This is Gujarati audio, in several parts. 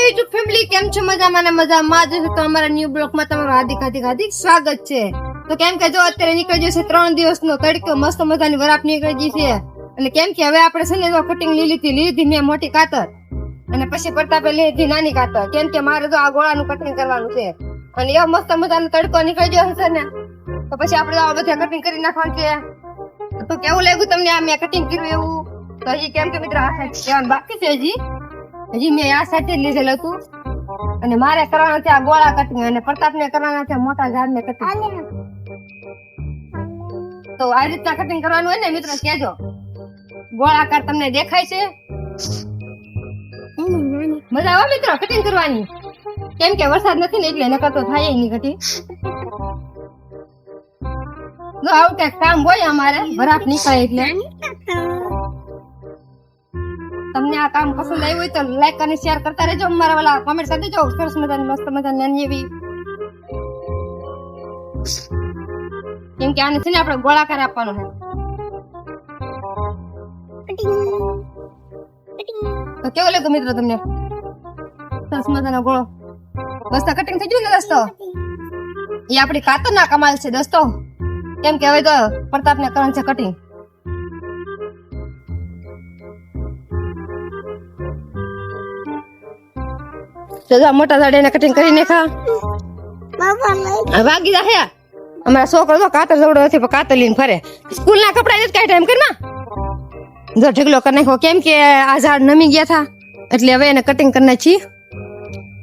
યુટ્યુબ ફેમિલી, કેમ છો? મજામાં ને મજામાં જ. તો અમારા ન્યુ બ્લોગમાં તમારું હાર્દિક સ્વાગત છે. તો કેમ કે જો અત્યારે નીકળી જશે 3 દિવસનો તડકો, મસ્ત મજાની વરાપ નીકળી ગઈ છે. એટલે કેમ કે હવે આપણે છે ને જો કટિંગ લીધી મેં મોટી કાતર, અને પછી પ્રતાપે લીધી નાની કાતર. કેમ કે મારે જો આ ગોળાનું કટિંગ કરવાનું છે, અને એવો મસ્ત મજાનો તડકો નીકળી ગયો છે ને, તો પછી આપણે આ બધા કટિંગ કરી નાખવાનું છે. તો કેવું લાગ્યું તમને આ મેં કટિંગ કર્યું એવું? તો હજી કેમ કે મિત્રો આ સાઈડ જવાનું બાકી છે. હજી મેં આ સાથે જ લીધેલું હતું, અને મારે કરવાના છે આ ગોળા કટિંગ, અને પ્રતાપને કરવાના છે મોટા ઝાડને કટિંગ. તો આ રીતના કટિંગ કરવાનું હોય ને મિત્રો, કહેજો. ગોળાકાર તમને દેખાય છે? મજા આવે મિત્રો કટિંગ કરવાની? કેમ કે વરસાદ નથી ને એટલે નકર તો થાય નહીં કટિંગ. જો આવું કઈક કામ હોય અમારે, વરાપ નીકળે એટલે. તમને આ કામ પસંદ આવ્યું હોય તો લાઈક અને શેર કરતા રહેજો. મારા વાલા કમેન્ટ કરી દેજો. સરસ મજાની મસ્ત મજાની નાની એવી, કેમ કે આને છે ને આપણે ગોળાકાર આપવાનો છે. તો કેવું લાગ્યું મિત્રો તમને? સરસ મજાનો ગોળો દોસ્તો કટિંગ થઈ ગયું ને દોસ્તો? એ આપણી કાતર ના કમાલ છે દોસ્તો. કેમ કે હવે તો પ્રતાપને કરવાનું છે કટિંગ. તો મોટા ઝાડ એને કટિંગ કરી નાખા. વાગી જાય અમારા છોકરો તો કાતર જવડો નથી પણ કાતર લઈને ફરે. સ્કૂલ ના કપડા નથી કાંઈ ટાઈમ કરમાં જો ઢગલો કરી નાખો. કેમ કે આ ઝાડ નમી ગયા હતા એટલે હવે એને કટિંગ કરી નાખી.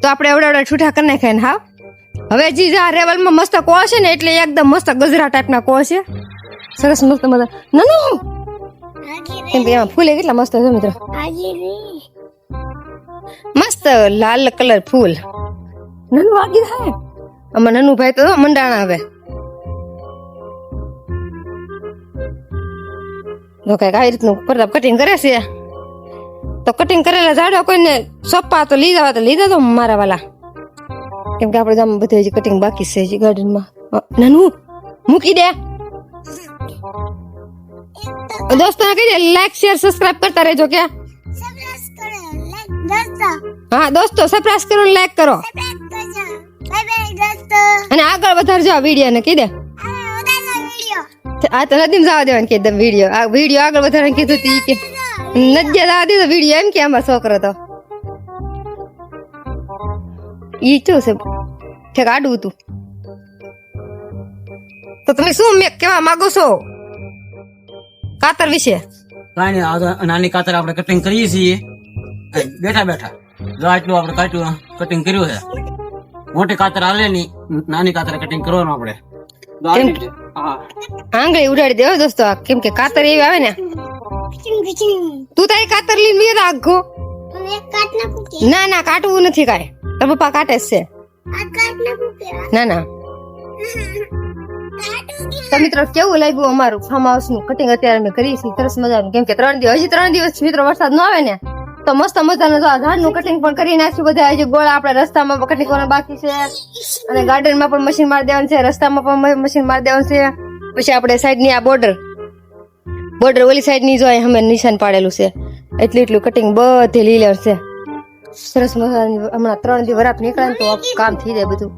તો આપણે એવડા છૂટા કરી નાખ્યા ને. હા, હવે જે આ રેવલમાં મસ્ત કોળ છે ને, એટલે એકદમ મસ્ત ગજરા ટાઈપના કોળ છે. સરસ મસ્ત મજા નાનું. કેમ કે એમાં ફૂલે કેટલા મસ્ત છે મિત્રો, મસ્ત લાલ કલર ફૂલ. નાનું વાગી થાય આમાં. નાનું ભાઈ તો મંડાણા હવે. જો કઈક આવી રીતનું પ્રતાપ કટિંગ કરે છે. તો કટિંગ કરેલા ઝાડવા કોઈને સોંપા તો લીધા તો મારા વાલા. કેમ કે આપણે ગામમાં બધે હજી કટિંગ બાકી છે, હજી ગાર્ડનમાં. નાનું મૂકી દે દોસ્તો. કહી દે લાઈક શેર સબસ્ક્રાઇબ કરતા રહેજો. કે હા દોસ્તો, સબસ્ક્રાઇબ કરો, લાઈક કરો અને આગળ વધારજો આ વિડીયો ને. કહી દે આ તો નદીમ જવા દેવાનું કે વિડીયો. આ વિડીયો આગળ વધારવાનું કીધું તી કે નદી જવા દીધો વિડીયો, એમ કે અમારો છોકરો તો ઈ શું છે ઠેક આડું હતું. તો તમે શું કેવા માંગો છો કાતર વિશે? કાંઈ નહીં, નાની કાતર આપણે કટિંગ કરીએ છીએ બેઠા બેઠા. જો આટલું આપણે કટિંગ કર્યું છે. મોટી કાતર હાલે નહીં, નાની કાતર કટિંગ કરવાનું આપણે. આંગળી ઉડાડી દેવો દોસ્તો. કેમ કે કાતર એવી આવે ને. તું તારી કાતર લઈને રાખો. ના ના, કાટવું નથી કાંઈ. તાર પપ્પા કાટે જ છે. ના ના. તો મિત્રો કેવું લાગ્યું અમારું ફાર્મ હાઉસ નું કટિંગ? અત્યારે અમે કરી છે સરસ મજાનું. કેમ કે 3 દિવસ મિત્રો વરસાદ ન આવે ને, તો મસ્ત મજાનું ઝાડ નું કટિંગ પણ કરી નાખ્યું. બધા હજી ગોળા આપણે રસ્તામાં કટિંગ કરવાના બાકી છે, અને ગાર્ડન માં પણ મશીન મારી દેવાનું છે, રસ્તામાં પણ મશીન મારી દેવાનું છે. પછી આપણે સાઈડ ની આ બોર્ડર ઓલી સાઈડ ની જો અમે નિશાન પાડેલું છે, એટલું કટિંગ બધે લીલેર છે. સરસ મજાની હમણાં 3 દિવસ વરાપ નીકળે ને તો કામ થઈ જાય બધું.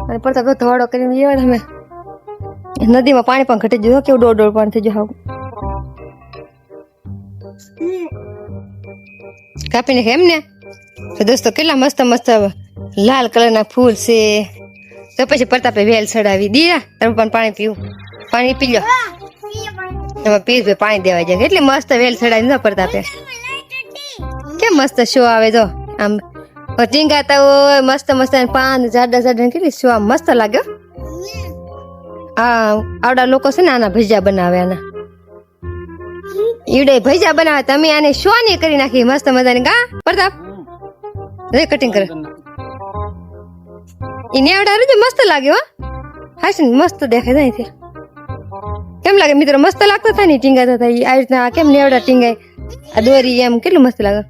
અને પડતા બધો ધોવાડો કરીને જવા. અમે નદીમાં પાણી પણ ઘટી ગયું. કેવું ડોળ પાણી થઈ ગયું. કાપી નાખે એમ ને. તો દોસ્તો કેટલા મસ્ત મસ્ત લાલ કલર ના ફૂલ છે. તો પછી પ્રતાપે વેલ ચડાવી દીધા. તમે પણ પાણી પીવું? પાણી પી લો. એમાં પાણી દેવા જાય. એટલી મસ્ત વેલ ચડાવી ન પ્રતાપે. કેમ મસ્ત શો આવે જો આમ ટીંગાતા હોય મસ્ત મસ્ત પાન જાડા કેટલી શો આમ મસ્ત લાગ્યો. હા, આવડા લોકો છે ને આના ભજીયા બનાવે. આના ઈડે ભજીયા બનાવે. તમે આને શો ની કરી નાખી મસ્ત મજાની. ગા પ્રતાપ રે કટિંગ કરે એને આવડા રેજો. મસ્ત લાગ્યો. હા છે મસ્ત દેખાય છે. કેમ લાગે મિત્રો? મસ્ત લાગતા થાય ને ટીંગાતા થાય આ રીતના. કેમ નેવડા ટીંગાય આ દોરી એમ કેટલું મસ્ત લાગે.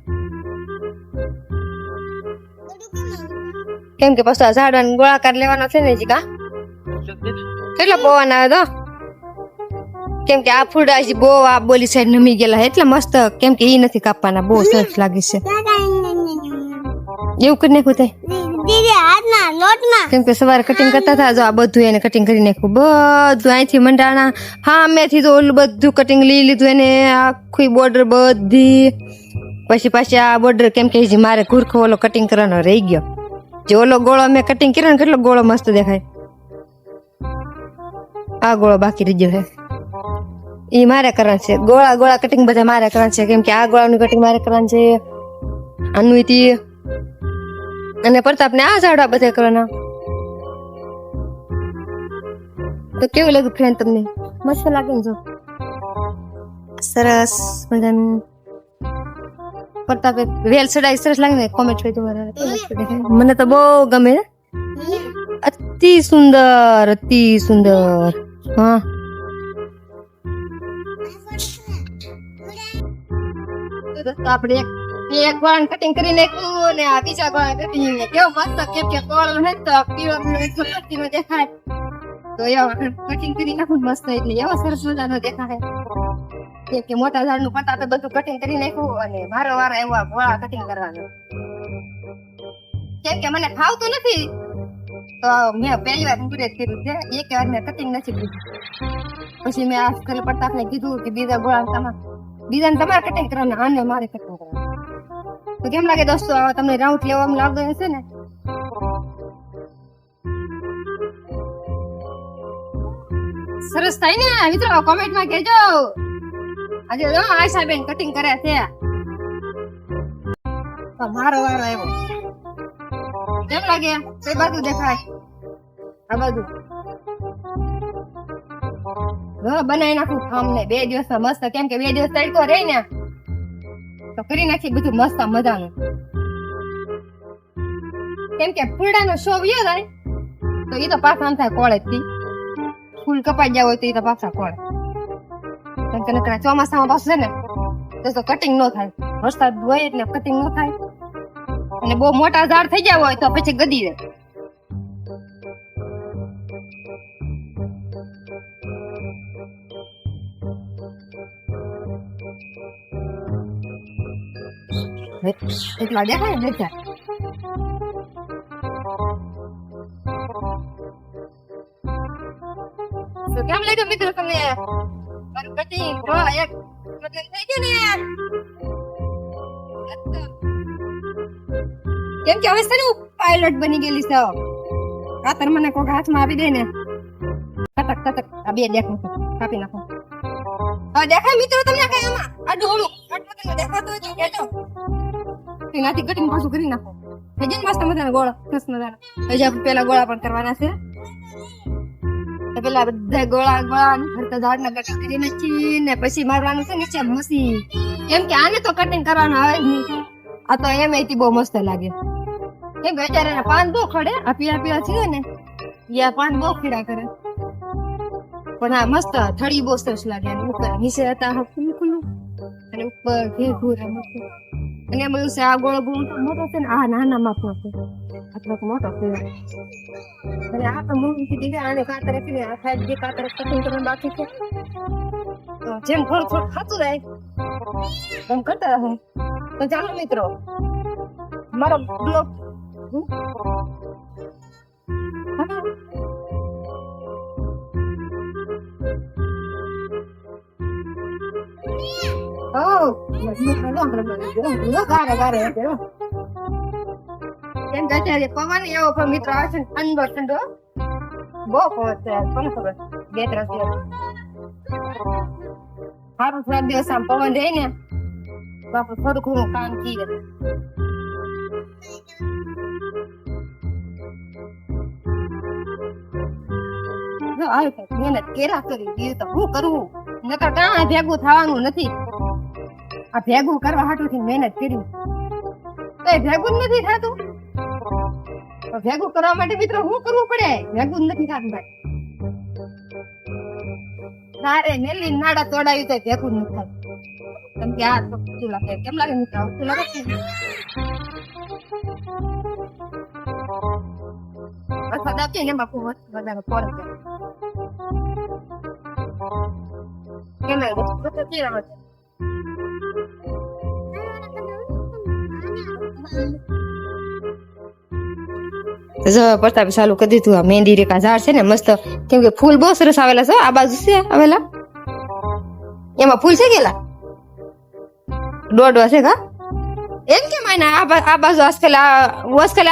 કેમ કે પછી ઝાડવાનો ગોળાકાર લેવાનો છે ને જી. કા કેટલો પવન આવે તો. કેમ કે આ ફૂડા બહુ આ બોલી સાઈડ નમી ગયેલા એટલે મસ્ત. કેમ કે ઈ નથી કાપવાના, બહુ સરસ લાગે છે. એવું કરી નાખ્યું તે દીદી હાથના લોટમાં કેમ કે સવારે કટિંગ કરતા હતા જો આ બધું એને કટિંગ કરી નાખ્યું બધું અહીંથી મંડાણા હા મેથી તો ઓલું બધું કટિંગ લઈ લીધું એને આખી બોર્ડર બધી પછી પાછી આ બોર્ડર કેમ કે હજી મારે ઘૂરખો ઓલો કટિંગ કરવાનો રહી ગયો જે ઓલો ગોળો મેં કટિંગ કર્યો ને કેટલો ગોળો મસ્ત દેખાય આ ગોળો બાકી રહી ગયો છે એ મારે કરવાનું છે ગોળા ગોળા કટિંગ બધા મારે કરવાનું છે કેમ કે આ ગોળાનું કટિંગ મારે કરવાનું છે આનું ઈ અને પ્રતાપને આ ઝાડવા બધા કરવાના તો કેવું લાગ્યું ફ્રેન્ડ તમને મસ્ત લાગે ને જો સરસ મજાનું પ્રતાપે વેલ ચડાઈ સરસ લાગે ને કોમેન્ટ કરી તમારા મને તો બહુ ગમે અતિ સુંદર હા તો આપણે એક ગોળા કટિંગ કરી નાખ્યું ને આ બીજા ગોળા કટિંગ ને કેવું મસ્ત કેમ કે ગોળો હે તો પીળો પીળો દેખાય તો એવો કટિંગ કરી નાખું મસ્ત એટલે એવો સરસ મજાનો દેખાય કેમ કે મોટા ઝાડનું પતાપે બધું કટિંગ કરી નાખ્યું અને વારંવાર એવા ગોળા કટિંગ કરવાનું કેમ કે મને ફાવતું નથી તો મેં પહેલી વાર પૂરે કર્યું છે એક વાર મેં કટિંગ નથી કર્યું પછી મેં આ કલ પ્રતાપને કીધું કે બીજા ગોળા બીજાને તમારે કટિંગ કરવાના આને મારે કટિંગ કરવાનું તો કેમ લાગે દોસ્તો તમને રાઉન્ડ લેવામાં લાગે હશે ને સરસ થાય ને મિત્રો કોમેન્ટમાં કહેજો આજે જો આશાબેન કટિંગ કરે છે મારો વારો આવ્યો કેમ લાગે કઈ બાજુ દેખાય આ બાજુ બનાવી નાખું અમને 2 દિવસમાં મસ્ત કેમ કે 2 દિવસ તડકો રહી ને તો કરી નાખી બધું મસ્ત મજાનું કેમ કે ફૂલડાનો શો વ્યો જાય તો એ તો પાછા આમ થાય કોળે થી ફૂલ કપાઈ ગયા હોય તો એ તો પાછા કોળે કેમ કે નકરા ચોમાસામાં પાછું છે ને તો કટિંગ ન થાય વરસાદ હોય એટલે કટિંગ ન થાય અને બહુ મોટા ઝાડ થઈ ગયા હોય તો પછી ગદી જાય એટલા દેખાય ને દેખાય તો કેમ લાગ્યું મિત્રો તમને મારું કટિંગ એક મતલબ થઈ ગયું ને કેમ કે હવે છે ને પાયલોટ બની ગયેલી છે કાતર મને કોક હાથમાં આપી દે ને કટક કટક આ બે દેખો કાપી નાખો હવે દેખાય મિત્રો તમને કઈ આમાં આ ડોળું આટલું દેખાતું હોય તો કહેજો એનાથી કટિંગ પાછું કરી નાખો હજી મસ્ત મજાના ગોળા મસ્ત મજાના હજી આપણે પેલા ગોળા પણ કરવાના છે તો પેલા બધા ગોળા ફરતા ઝાડના કટિંગ કરી નાખી ને પછી મારવાનું છે નીચે મસી કેમ કે આને તો કટિંગ કરવાનું આવે જ નહીં આ તો એમ બહુ મસ્ત લાગે કેમ કે અત્યારે પાન બહુ ખડે આ પીળા પીળા છે ને યા પાન બહુ ખીડા કરે પણ આ મસ્ત થળી બહુ સરસ લાગે અને ઉપર નીચે હતા ખુલ્લું ખુલ્લું અને ઉપર ઘેર અને એમ બધું છે આ ગોળો બહુ મોટો છે ને આ નાના માપનો છે આટલો મોટો છે અને આ તો મૂવી કીધી કે આને કાતરે કરી આ સાઈડ જે કાતરે કટિંગ કરવાનું બાકી છે તો જેમ થોડું થોડું ખાતું રહે એમ કરતા રહે તો ચાલો મિત્રો મારો બ્લોગ પવન એવો પણ મિત્રો આવે છે ઠંડો ઠંડો બહુ પવન છે કોને ખબર 2-3 દિવસ સારું થોડા દિવસ આમ પવન રહે ને તો આપણે થોડું ઘણું કામ કીએ મહેનત કેરા કરી દીધું તો હું કરવું નકર કાંઈ ભેગું થવાનું નથી આ ભેગું કરવા હાટુથી મહેનત કરી તો ભેગું જ નથી થતું તો ભેગું કરવા માટે મિત્રો શું કરવું પડે ભેગું જ નથી થતું ભાઈ તારે મેલી નાડા તોડાવી તો ભેગું નથી થતું કેમ કે આ તો લાગે કેમ લાગે મિત્રો લાગે અથવા દાબી ને બાપુ બધાને પડે કેમ લાગે તો કેરા મત જો પ્રતાપે ચાલુ કરી દીધું. આ મહેંદી રેખા ઝાડ છે ને મસ્ત, કેમ કે ફૂલ બહુ સરસ આવેલા છે. આ બાજુ છે આવેલા, એમાં ફૂલ છે ગયેલા દોડવા છે કા એમ કેમ આ બાજુ આજકાલ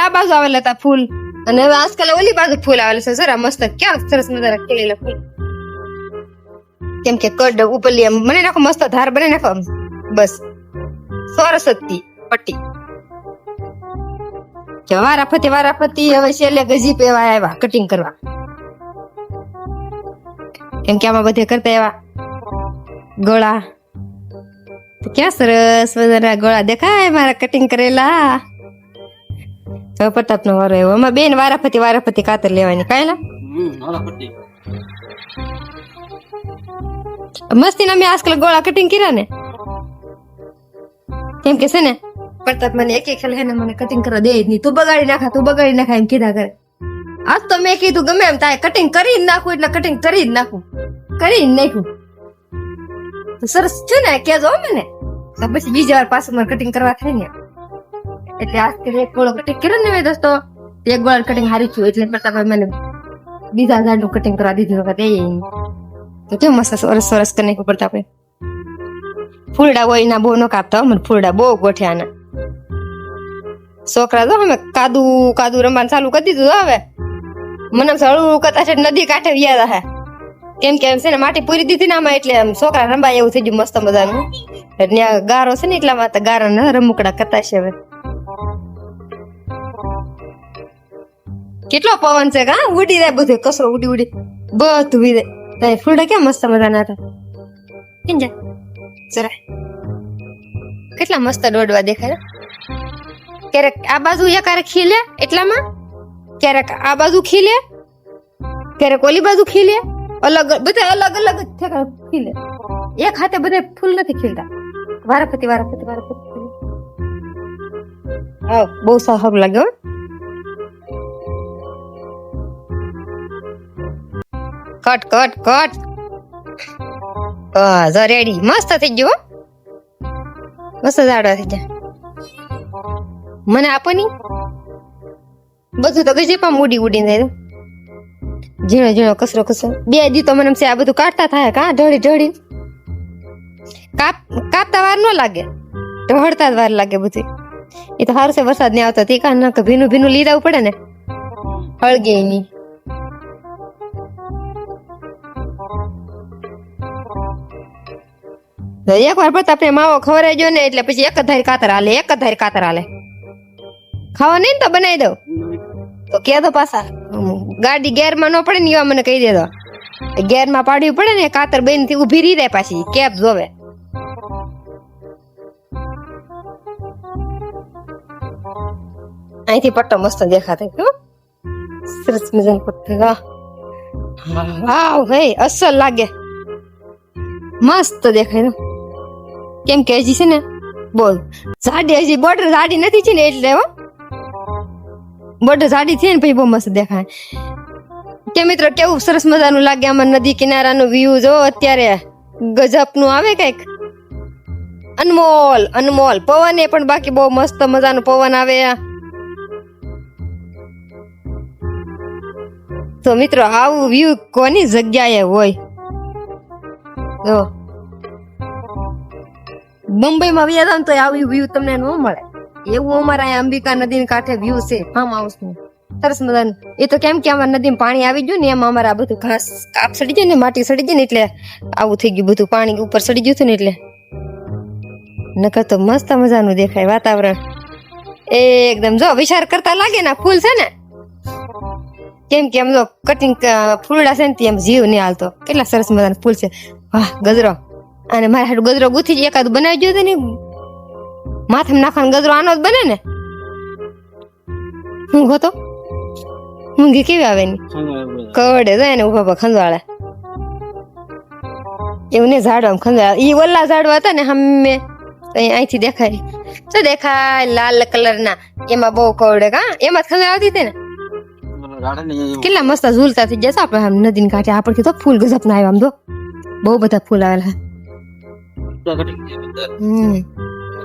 આ બાજુ આવેલા હતા ફૂલ, અને હવે આજકાલ ઓલી બાજુ ફૂલ આવેલા છે. જરા મસ્ત ક્યાં સરસ મજાના ખીલેલા ફૂલ. કેમ કે કડ ઉપરલી એમ મને નાખો, મસ્ત ધાર બને નાખો, બસ સરસ હતી પટ્ટી. કે વારાફતી હવે છેલ્લે ગજી પેવા આવ્યા કટિંગ કરવા. કેમ કે આમાં બધે કરતા એવા ગળા, તો ક્યાં સરસ મજાના ગળા દેખાય મારા કટિંગ કરેલા. હવે પ્રતાપ નો વારો આવ્યો. આમાં બેન વારાફતી કાતર લેવાની કાયલા મસ્તી ના. મેં આજકાલ ગોળા કટિંગ કર્યા ને, કેમ કે છે ને પ્રતાપ મને એક ખાલી ને મને કટિંગ કરવા દે જ નહીં. તું બગાડી નાખા એમ કીધા કરે. આજ તો મેં કીધું ગમે એમ તાય કટિંગ કરી જ નાખું, એટલે કટિંગ કરી જ નાખું. તો સરસ છે ને કેજો મને, તો પછી બીજી વાર પાછું મારે કટિંગ કરવા થાય ને. એટલે આજ એક ગોળો કટિંગ કર્યો ને દોસ્તો, એક ગોળા કટિંગ હારી થયું, એટલે પ્રતાપે મને બીજા ઝાડનું કટિંગ કરવા દીધું. તો કેમ મસ્ત સરસ કરી નાખ્યું પ્રતાપે. ફૂલડા હોય એના બહુ ન કાપતા, મને ફૂલડા બહુ ગોઠ્યા ના. છોકરા તો અમે કાદુ રમવાનું ચાલુ કરી દીધું. હવે મને હળવું કરતા છે નદી કાંઠે વ્યા હે, કેમ કે છે ને માટી પૂરી દીધી ને આમાં, એટલે છોકરા રંબાય એવું થઈ ગયું મસ્ત મજાનું. ત્યાં ગારો છે ને એટલામાં તો ગારો ને રમકડા કરતા છે. હવે કેટલો પવન છે કા, ઉડી જાય બધું કચરો ઉડી બધું ઉડી જાય. ફૂલડા કેમ મસ્ત મજાના હતા. કેમ જાય જરા કેટલા મસ્ત દોડવા દેખાય. ક્યારેક આ બાજુ ક્યારેક ખીલે એટલામાં, ક્યારેક આ બાજુ ખીલે, ક્યારેક ઓલી બાજુ ખીલે, બધા અલગ ખીલે. એક હાથે બધા ફૂલ નથી ખીલતા. વારાફતી હા બહુ સારું લાગે. કટ રેડી મસ્ત થઈ ગયો, મસ્ત ઝાડવા થઈ જાય. મને આપો ની બધું તો ગજેપા ઉડીને જાય. ઝીણો કચરો 2 દી તો મને આ બધું કાઢતા થાય કા, ઢળી કાપતા વાર ન લાગે, ઢળતા વાર લાગે બધું. એ તો સારું છે વરસાદ નહીં આવતો, તે કાન ભીનું લીધા પડે ને, હળગે નહીં. એક વાર પ્રતાપ ને માવો ખવડાવી ગયો ને, એટલે પછી એક જ ધારી કાતર હાલે. ખાવા નહીં તો બનાવી દઉં તો કે દો પાછા. ગાડી ગેરમાં ન પડે ને એવા મને કહી દેતો. ગેરમાં પાડવી પડે ને, કાતર બેન થી ઉભી રહી જાય પાછી, કેપ જોવે. અહીંથી પટ્ટો મસ્ત દેખાતો, સરસ મજાનો પટ્ટો. વાવ હે અસલ લાગે, મસ્ત દેખાય. કેમ કે હજી છે ને બોલ સાડી, હજી બોર્ડર સાડી નથી છે ને, એટલે બોર્ડર સાડી છે ને પછી બહુ મસ્ત દેખાય. કે મિત્રો કેવું સરસ મજાનું લાગે. આમાં નદી કિનારાનો વ્યૂ જો અત્યારે ગજબ નું આવે, કઈક અનમોલ પવન. એ પણ બાકી બહુ મસ્ત મજાનું પવન આવે. તો મિત્રો આવું વ્યૂ કોની જગ્યાએ હોય? જો મુંબઈ માં વ્યા જાવ તો આવું વ્યૂ તમને ન મળે. એવું અમારા અહીંયા અંબિકા નદી કાંઠે વ્યૂ છે ફાર્મ હાઉસ નું, સરસ મજાનું. એ તો કેમ કે અમારા નદીમાં પાણી આવી ગયું ને, એમાં અમારા બધું ઘાસ કાપ સડી જાય ને, માટી સડી જાય ને, એટલે આવું થઈ ગયું. બધું પાણી ઉપર સડી ગયું હતું ને, એટલે નકર તો મસ્ત મજાનું દેખાય વાતાવરણ એકદમ. જો વિચાર કરતા લાગે ને ફૂલ છે ને, કેમ કે એમ જો કટિંગ ફૂલડા છે ને એમ જીવ નહીં હાલતો. કેટલા સરસ મજાના ફૂલ છે. વાહ ગજરો, અને મારા હાટુ ગજરો ગુથી એકાદ બનાવી ગયો ને, માથામાં નાખવાનો ગજરો આનો જ બને ને. હું ગોતો ઊંઘી કેવી આવે ની કવડે જાય ને ઉભા ખંજવાળે એવું ને ઝાડવા ખંજવાળા. ઈ ઓલા ઝાડવા હતા ને હમે અહીંથી દેખાય તો દેખાય લાલ કલર ના, એમાં બહુ કવડે કા, એમાં જ ખંજવાળ આવતી હતી ને. કેટલા મસ્ત ઝૂલતા થઈ જશે આપડે આમ નદી કાંઠે. આપડે તો ફૂલ ગજબ ના આવ્યા, આમ તો બહુ બધા ફૂલ આવેલા.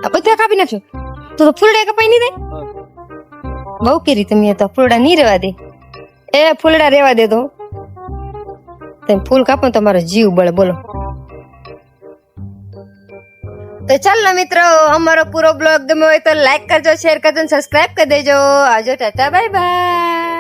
આ બધા કાપી નાખ્યો તો ફૂલડા કપાઈ નહીં થાય. બહુ કરી તમે તો ફૂલડા નહીં રેવા દે. ફૂલડા રેવા દે તો તમે ફૂલ કાપો ને તમારો જીવ બળે. બોલો. તો ચાલો મિત્રો, અમારો પૂરો બ્લોગ ગમ્યો હોય તો લાઈક કરજો, શેર કરજો, સબસ્ક્રાઇબ કરી દેજો. આવજો, ટાટા, બાય બાય.